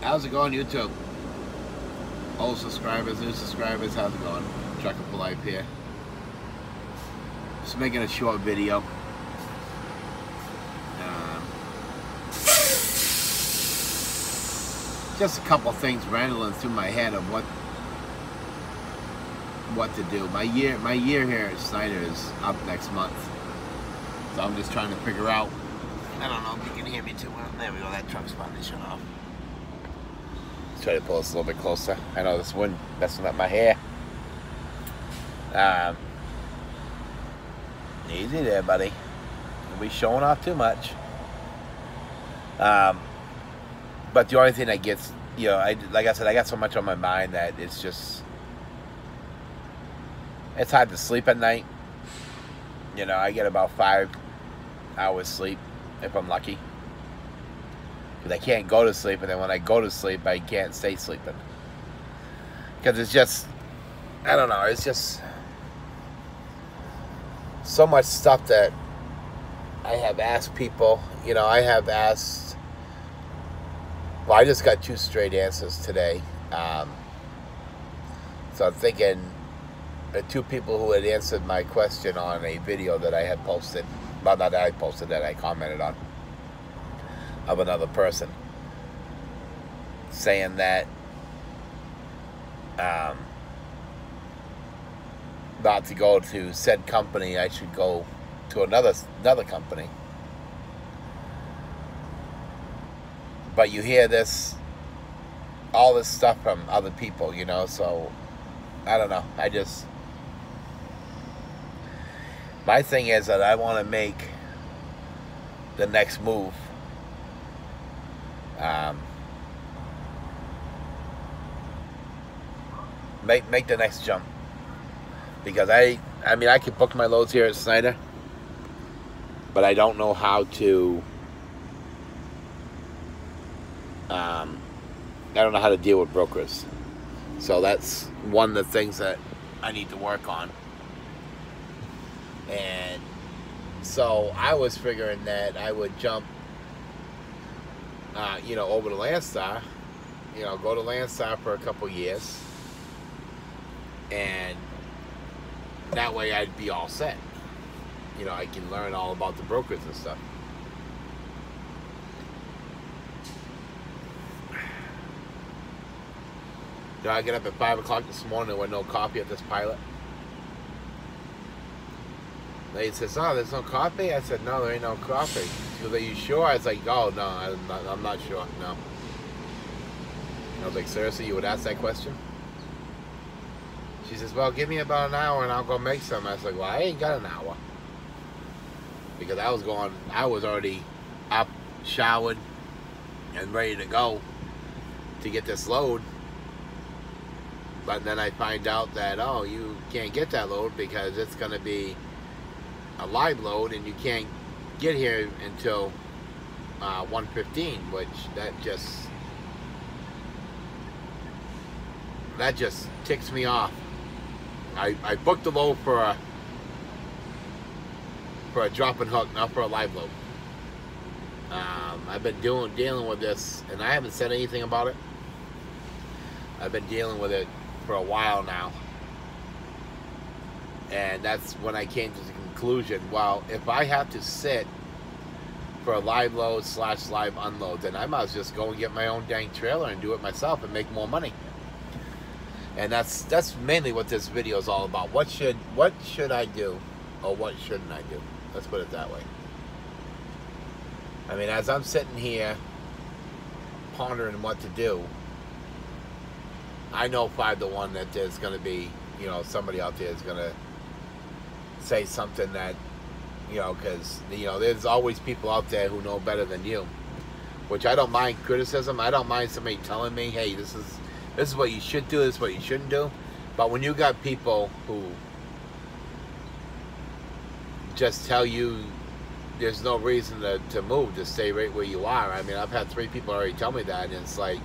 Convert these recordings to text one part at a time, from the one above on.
How's it going, YouTube? Old subscribers, new subscribers, how's it going? Trucker for Life here. Just making a short video. Just a couple things rambling through my head of what to do. My year here at Snyder is up next month, so I'm just trying to figure out. I don't know if you can hear me too well. There we go. That truck's finally shut off. Let's try to pull this a little bit closer. I know this wind messing up my hair. Easy there, buddy. Don't be showing off too much. But the only thing that gets, like I said, I got so much on my mind that it's just, it's hard to sleep at night. I get about 5 hours sleep if I'm lucky. Because I can't go to sleep, and then when I go to sleep, I can't stay sleeping. Because it's just, I don't know, it's just so much stuff that I have asked people. I have asked, well, I just got 2 straight answers today. So I'm thinking the 2 people who had answered my question on a video that I had posted, well, not that I posted, that I commented on, of another person, saying that not to go to said company, I should go to another company. But you hear all this stuff from other people, so I don't know. My thing is that I want to make the next move. Make the next jump. Because I mean, I can book my loads here at Snyder, but I don't know how to, I don't know how to deal with brokers. So that's one of the things that I need to work on. And so I was figuring that I would jump, over to Landstar, go to Landstar for a couple years, and that way I'd be all set. I can learn all about the brokers and stuff. I get up at 5 o'clock this morning with no coffee at this pilot. They says, "Oh, there's no coffee?" I said, "No, there ain't no coffee." She goes, "Are you sure?" I was like, "Oh, no, I'm not sure, no." I was like, "Seriously, you would ask that question?" She says, "Well, give me about an hour and I'll go make some." I was like, "Well, I ain't got an hour." Because I was already up, showered, and ready to go to get this load. But then I find out that, oh, you can't get that load because it's going to be a live load and you can't get here until 1:15, which that just ticks me off. I booked the load for a drop and hook, not for a live load. I've been dealing with this, and I haven't said anything about it. I've been dealing with it for a while now, and that's when I came to the conclusion, well, if I have to sit for a live load / live unload, then I might as well just go and get my own dang trailer and do it myself and make more money. And that's mainly what this video is all about. What should I do, or what shouldn't I do? Let's put it that way. I mean, as I'm sitting here pondering what to do, I know 5 to 1 that there's going to be, somebody out there is going to say something that, because, there's always people out there who know better than you, which I don't mind criticism. I don't mind somebody telling me, hey, this is what you should do, this is what you shouldn't do. But when you got people who just tell you there's no reason to move, to stay right where you are. I mean, I've had 3 people already tell me that, and it's like,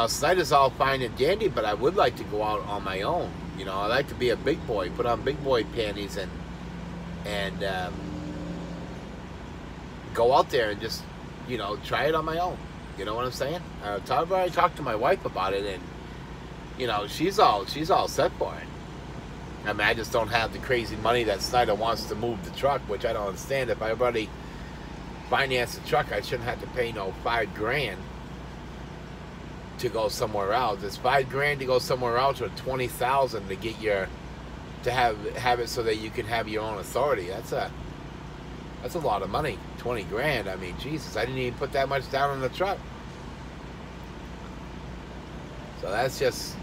Snyder's all fine and dandy, but I would like to go out on my own. I like to be a big boy, put on big boy panties, and go out there and just, try it on my own. You know what I'm saying? I talked to my wife about it, and you know, she's all set for it. I mean, I just don't have the crazy money that Snyder wants to move the truck, which I don't understand. If I already financed the truck, I shouldn't have to pay no $5,000 to go somewhere else. It's $5,000 to go somewhere else, or $20,000 to get your to have it so that you can have your own authority. That's a lot of money. $20,000. I mean, Jesus, I didn't even put that much down on the truck. So that's just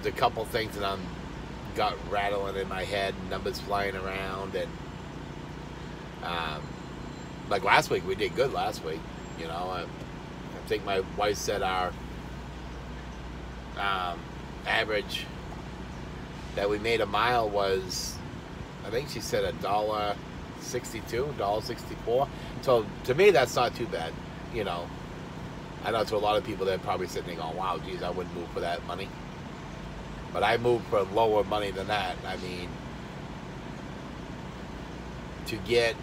the couple things that I'm got rattling in my head, numbers flying around, and like last week, we did good last week. You know, I think my wife said our average that we made a mile was, I think she said $1.62, $1.64. So to me, that's not too bad. You know, I know to a lot of people they're probably sitting there going, "Wow, geez, I wouldn't move for that money." But I moved for lower money than that. I mean, to get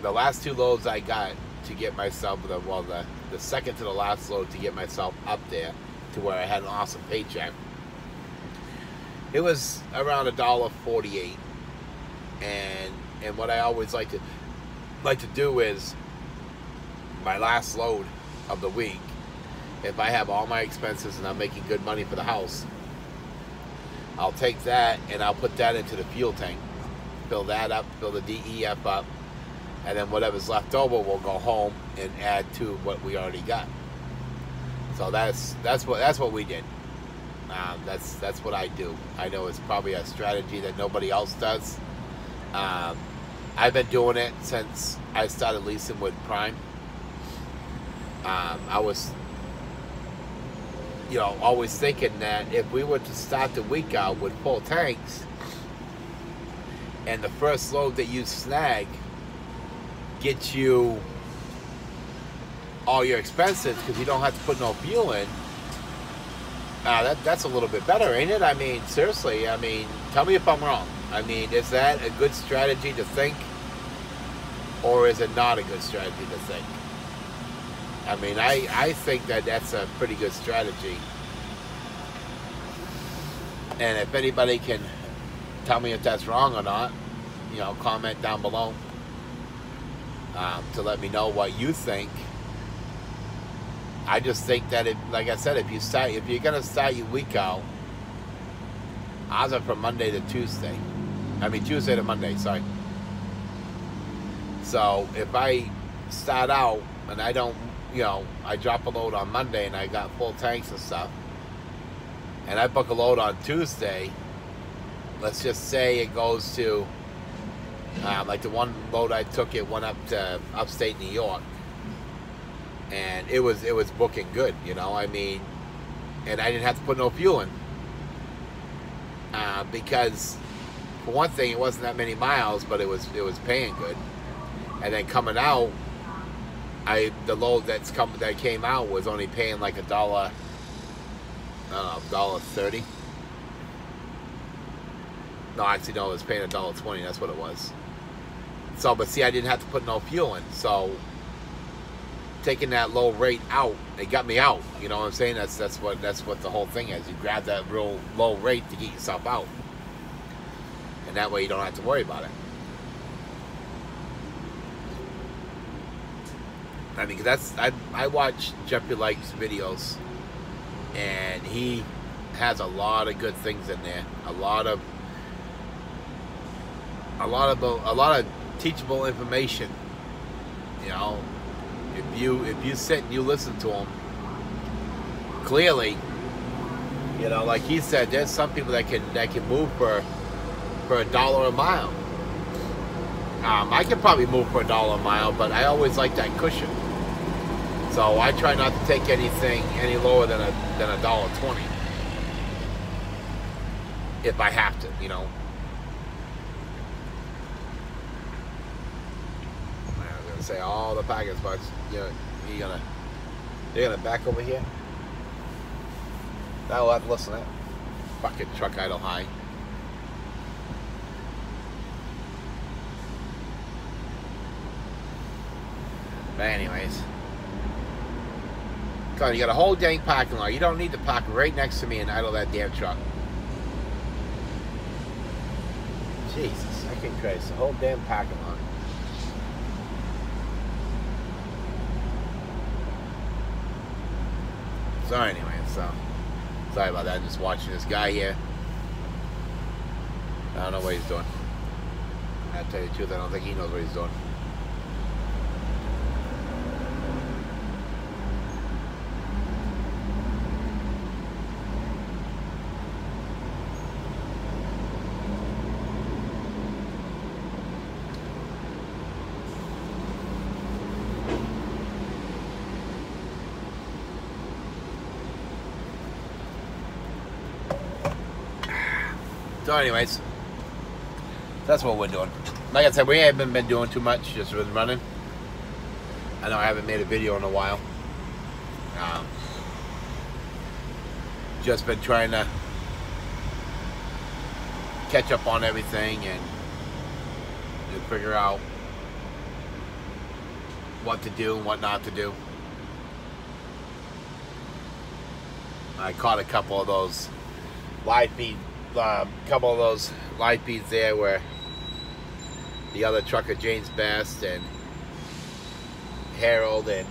the last 2 loads I got to get myself, the second to the last load to get myself up there to where I had an awesome paycheck, it was around $1.48. And what I always like to do is my last load of the week, if I have all my expenses and I'm making good money for the house, I'll take that and I'll put that into the fuel tank, fill that up, fill the DEF up, and then whatever's left over we'll go home and add to what we already got. So that's what we did. That's what I do. I know it's probably a strategy that nobody else does. I've been doing it since I started leasing with Prime. I was, you know, always thinking that if we were to start the week out with full tanks, and the first load that you snag gets you all your expenses because you don't have to put no fuel in, that's a little bit better, ain't it? I mean, seriously, I mean, tell me if I'm wrong. I mean, is that a good strategy to think, or is it not a good strategy to think? I mean, I think that that's a pretty good strategy. And if anybody can tell me if that's wrong or not, you know, comment down below to let me know what you think. I just think that, like I said, if you're gonna start your week out, ours are from Monday to Tuesday. I mean, Tuesday to Monday, sorry. So if I start out and I don't, you know, I drop a load on Monday and I got full tanks and stuff, and I book a load on Tuesday, let's just say it goes to, like the one load I took, it went up to upstate New York, and it was booking good, you know, I mean, and I didn't have to put no fuel in, because for one thing, it wasn't that many miles, but it was paying good. And then coming out, the load that came out was only paying like $1, $1.30. No, actually, no, it was paying $1.20. That's what it was. So, but see, I didn't have to put no fuel in. So, taking that low rate out, it got me out. You know what I'm saying? That's what the whole thing is. You grab that real low rate to get yourself out, and that way you don't have to worry about it. I mean, I watch Jeffrey Light's videos, and he has a lot of good things in there. A lot of teachable information. You know, if you sit and you listen to him, clearly, you know, like he said, there's some people that can move for $1 a mile. I can probably move for $1 a mile, but I always like that cushion. So I try not to take anything any lower than $1.20 if I have to, you know. I was gonna say all the parking spots. You know, they're gonna back over here. Now we'll have to listen to that fucking truck idle high. But anyways, God, you got a whole dang parking lot. You don't need to park right next to me and idle that damn truck. Jesus, fucking Christ, the whole damn parking lot. So anyway, sorry about that. Just watching this guy here. I don't know what he's doing. I'll tell you the truth, I don't think he knows what he's doing. So anyways, that's what we're doing. Like I said, we haven't been doing too much, just been running. I know I haven't made a video in a while. Just been trying to catch up on everything and figure out what to do and what not to do. I caught a couple of those live feed. Couple of those live feeds there where the other trucker, James Best and Harold and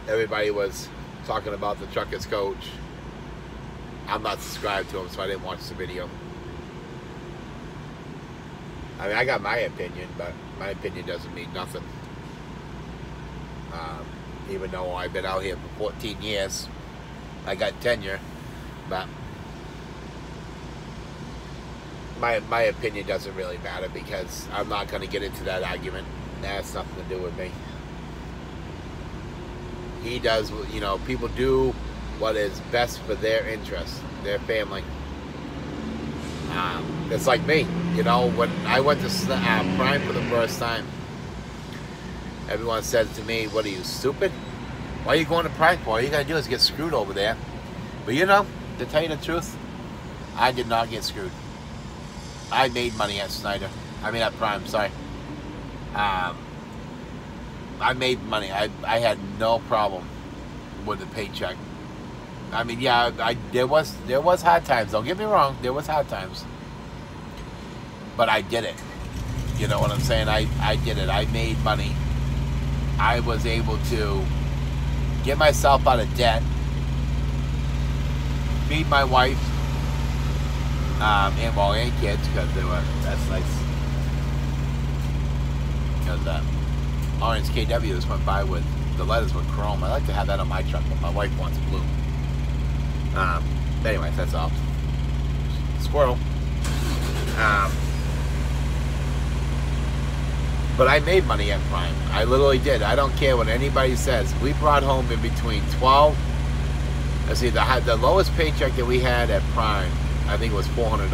everybody was talking about the truckers coach. I'm not subscribed to him, so I didn't watch the video. I mean, I got my opinion, but my opinion doesn't mean nothing. Even though I've been out here for 14 years, I got tenure, but my opinion doesn't really matter because I'm not going to get into that argument. That has nothing to do with me. He does, you know, people do what is best for their interests, their family. It's like me, you know, when I went to Prime for the first time, everyone says to me, what are you, stupid? Why are you going to Prime for? All you got to do is get screwed over there. But you know, to tell you the truth, I did not get screwed. I made money at Snyder. I mean at Prime, sorry. I made money. I had no problem with the paycheck. I mean, yeah, there was hard times. Don't get me wrong, there was hard times. But I did it. You know what I'm saying? I did it. I made money. I was able to get myself out of debt, feed my wife, and kids, because they were, that's nice. Because Orange KW just went by with the letters with chrome. I like to have that on my truck, but my wife wants blue. Anyways, that's all. Squirrel. But I made money at Prime. I literally did. I don't care what anybody says. We brought home in between 12. Let's see, the lowest paycheck that we had at Prime, I think it was $400.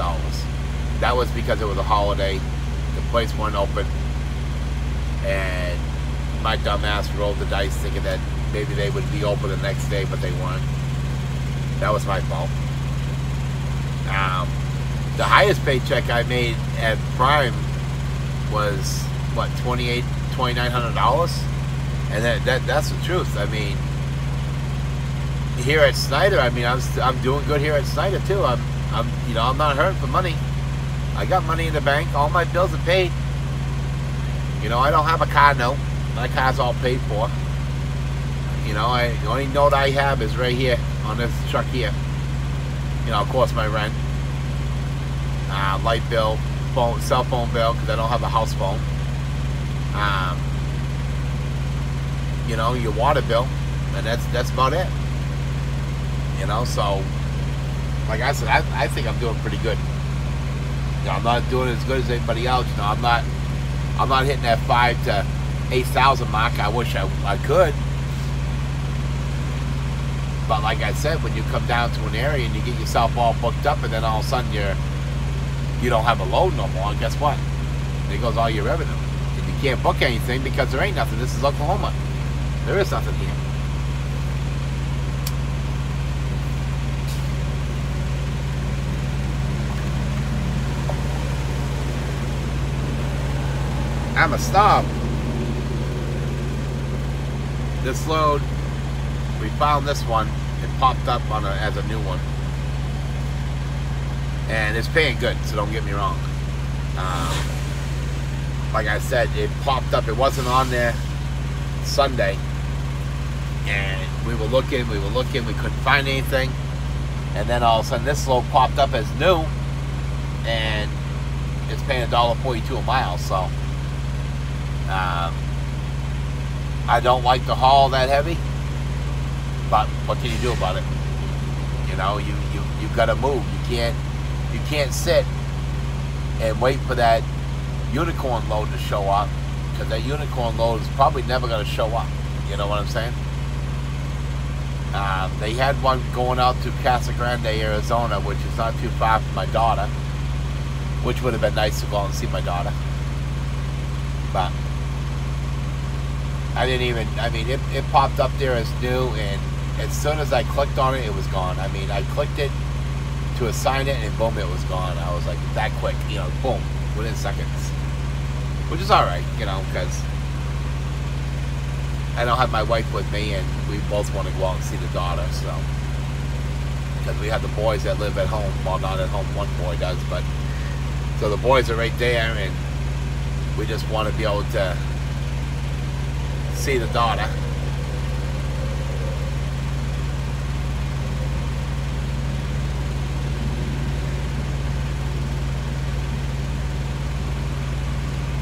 That was because it was a holiday. The place wasn't open. And my dumb ass rolled the dice thinking that maybe they would be open the next day, but they weren't. That was my fault. The highest paycheck I made at Prime was, what, $2,900? And that's the truth. I mean, here at Snyder, I mean, I'm doing good here at Snyder too. I'm you know, I'm not hurting for money. I got money in the bank. All my bills are paid. You know, I don't have a car note. My car's all paid for. You know, the only note I have is right here on this truck here. You know, of course, my rent, light bill, cell phone bill, because I don't have a house phone. You know, your water bill, and that's about it. You know, so like I said, I think I'm doing pretty good. You know, I'm not doing as good as anybody else. You know, I'm not hitting that 5,000 to 8,000 mark. I wish I could. But like I said, when you come down to an area and you get yourself all booked up, and then all of a sudden you don't have a load no more, and guess what? There goes all your revenue. And you can't book anything because there ain't nothing. This is Oklahoma. There is nothing here. I'm a snob. this load, we found this one. It popped up on as a new one. And it's paying good, so don't get me wrong. Like I said, it popped up. It wasn't on there Sunday. And we were looking, we couldn't find anything. And then all of a sudden this load popped up as new. And it's paying $1.42 a mile, so I don't like to haul that heavy, but what can you do about it? You know, you got to move. You can't sit and wait for that unicorn load to show up, because that unicorn load is probably never going to show up. You know what I'm saying? They had one going out to Casa Grande, Arizona, which is not too far from my daughter, which would have been nice to go out and see my daughter. But I didn't even, I mean, it popped up there as new, and as soon as I clicked on it, it was gone. I mean, I clicked it to assign it, and boom, it was gone. I was like, that quick, you know, boom, within seconds. Which is alright, you know, because I don't have my wife with me, and we both want to go out and see the daughter, so. Because we have the boys that live at home. Well, not at home, one boy does, but. So the boys are right there, and we just want to be able to see the daughter.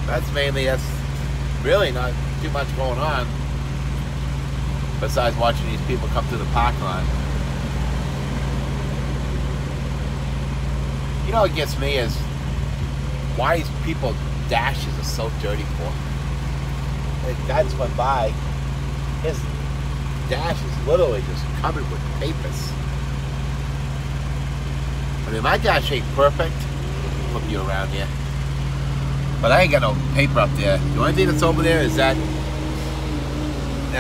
That's really not too much going on, besides watching these people come through the parking lot. You know what gets me is why these people dashes are so dirty for. The guy just went by, his dash is literally just covered with papers. I mean, my dash ain't perfect. Flip you around here. But I ain't got no paper up there. The only thing that's over there is that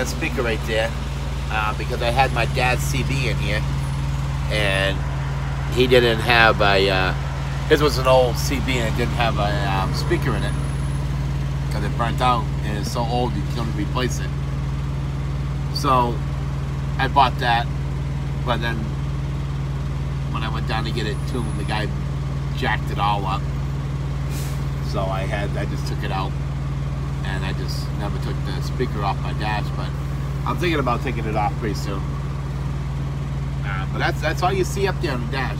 speaker right there. Because I had my dad's CB in here, and he didn't have a, his was an old CB and it didn't have a speaker in it, because it burnt out and it's so old you can't replace it. So I bought that, but then when I went down to get it tuned, the guy jacked it all up. So I just took it out, and I just never took the speaker off my dash, but I'm thinking about taking it off pretty soon. But that's all you see up there on the dash,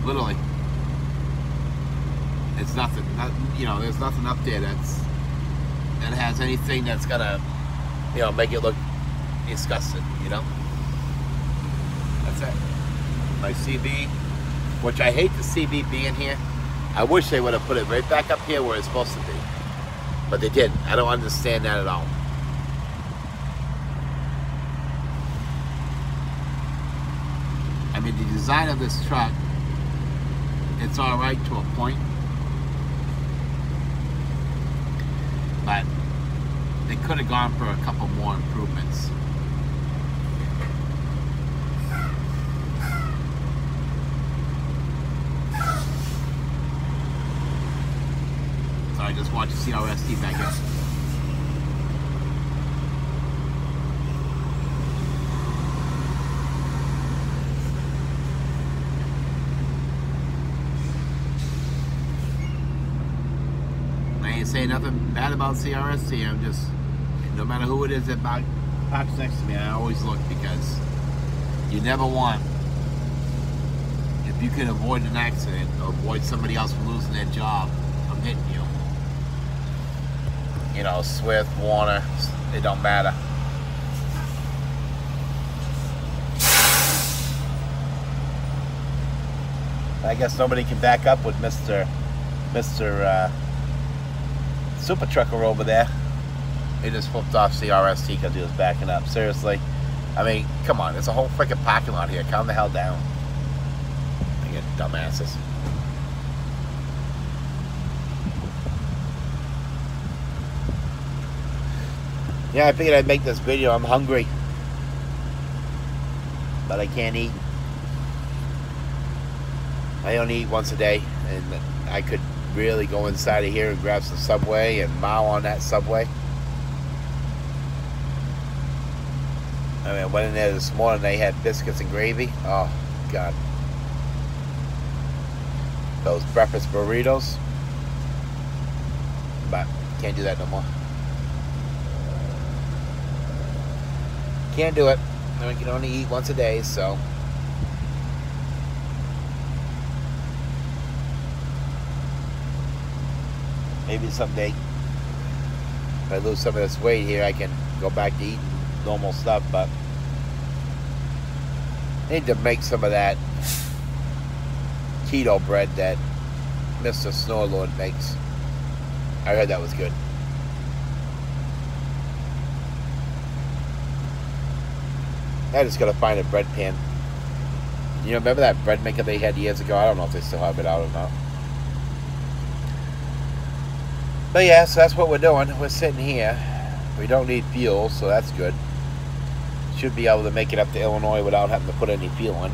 literally. It's nothing. You know, there's nothing up there that has anything that's gonna, you know, make it look disgusting. You know. That's it. My CB, which I hate the CB being here. I wish they would have put it right back up here where it's supposed to be, but they didn't. I don't understand that at all. I mean, the design of this truck, it's all right to a point, but they could have gone for a couple more improvements. So I just watched CRST back in. Say nothing bad about CRST. I'm just, no matter who it is that parks next to me, I always look, because you never want, if you can avoid an accident or avoid somebody else from losing their job from hitting you. You know, Swift, Warner, it don't matter. I guess nobody can back up with Mr. Super trucker over there. He just flipped off CRST because he was backing up. Seriously. I mean, come on. There's a whole freaking parking lot here. Calm the hell down. You get dumbasses. Yeah, I figured I'd make this video. I'm hungry, but I can't eat. I only eat once a day, and I could really go inside of here and grab some Subway and mow on that Subway. I mean, I went in there this morning, they had biscuits and gravy. Oh, God. Those breakfast burritos. But can't do that no more. Can't do it. I can only eat once a day, so. Maybe someday, if I lose some of this weight here, I can go back to eating normal stuff, but I need to make some of that keto bread that Mr. Snorlord makes. I heard that was good. I just gotta find a bread pan. You remember that bread maker they had years ago? I don't know if they still have it out or not. But yeah, so that's what we're doing. We're sitting here. We don't need fuel, so that's good. Should be able to make it up to Illinois without having to put any fuel in.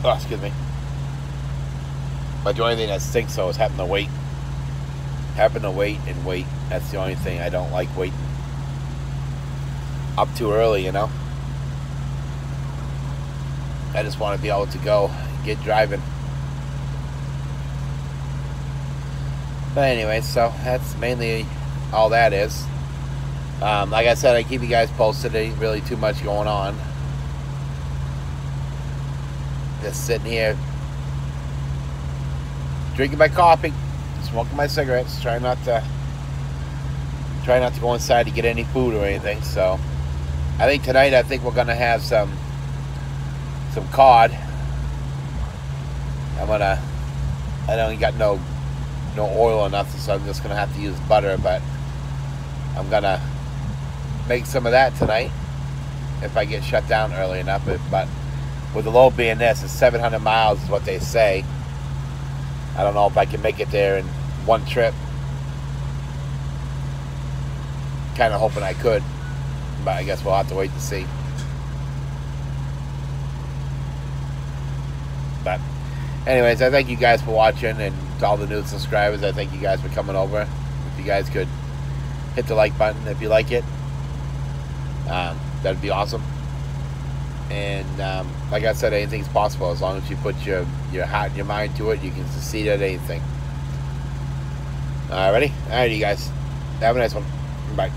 Oh, excuse me. But the only thing that stinks though is having to wait. Having to wait and wait. That's the only thing I don't like, waiting up too early, you know. I just want to be able to go get driving. But anyway, so that's mainly all that is. Like I said, I keep you guys posted. There ain't really too much going on. Just sitting here drinking my coffee, smoking my cigarettes, trying not to go inside to get any food or anything. So I think tonight, we're gonna have some cod. I don't got no oil or nothing, so I'm just gonna have to use butter, but I'm gonna make some of that tonight if I get shut down early enough. But with the load being this, it's 700 miles is what they say. I don't know if I can make it there in one trip. Kind of hoping I could, but I guess we'll have to wait to see. But anyways, I thank you guys for watching, and to all the new subscribers, I thank you guys for coming over. If you guys could hit the like button if you like it, that'd be awesome. And like I said, anything's possible as long as you put your heart and your mind to it. You can succeed at anything. Alrighty, you guys. Have a nice one. Bye.